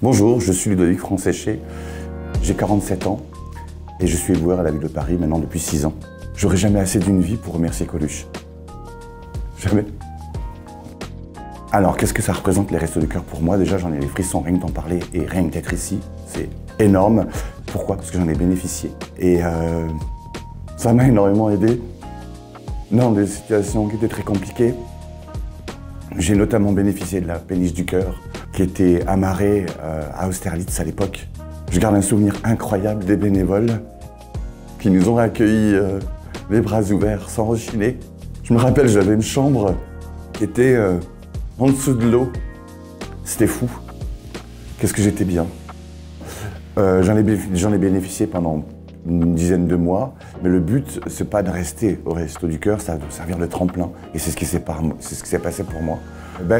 Bonjour, je suis Ludovic Franséché, j'ai 47 ans et je suis éboueur à la ville de Paris maintenant depuis 6 ans. J'aurai jamais assez d'une vie pour remercier Coluche. Jamais. Alors, qu'est-ce que ça représente les Restos du Cœur pour moi? Déjà, j'en ai les frissons rien que d'en parler et rien que d'être ici. C'est énorme. Pourquoi? Parce que j'en ai bénéficié. Et ça m'a énormément aidé dans des situations qui étaient très compliquées. J'ai notamment bénéficié de la Péniche du Cœur, qui était amarrée à Austerlitz à l'époque. Je garde un souvenir incroyable des bénévoles qui nous ont accueillis les bras ouverts, sans rechigner. Je me rappelle, j'avais une chambre qui était en dessous de l'eau. C'était fou. Qu'est-ce que j'étais bien. J'en ai bénéficié pendant une dizaine de mois, mais le but, c'est pas de rester au Resto du Cœur, ça doit servir de tremplin. Et c'est ce qui s'est passé pour moi.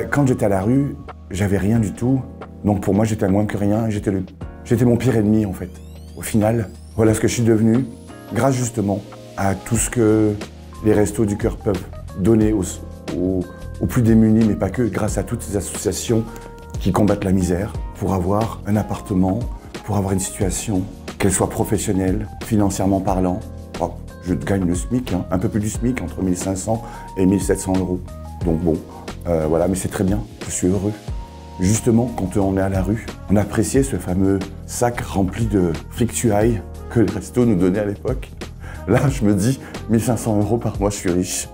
Quand j'étais à la rue, j'avais rien du tout. Donc pour moi, j'étais moins que rien. J'étais mon pire ennemi, en fait. Au final, voilà ce que je suis devenu, grâce justement à tout ce que les Restos du Cœur peuvent donner aux plus démunis, mais pas que, grâce à toutes ces associations qui combattent la misère, pour avoir un appartement, pour avoir une situation, qu'elle soit professionnelle, financièrement parlant. Oh, je gagne le SMIC, hein, un peu plus du SMIC, entre 1500 et 1700 euros. Donc bon, voilà, mais c'est très bien, je suis heureux. Justement, quand on est à la rue, on appréciait ce fameux sac rempli de frictuailles que le resto nous donnait à l'époque. Là, je me dis, 1500 euros par mois, je suis riche.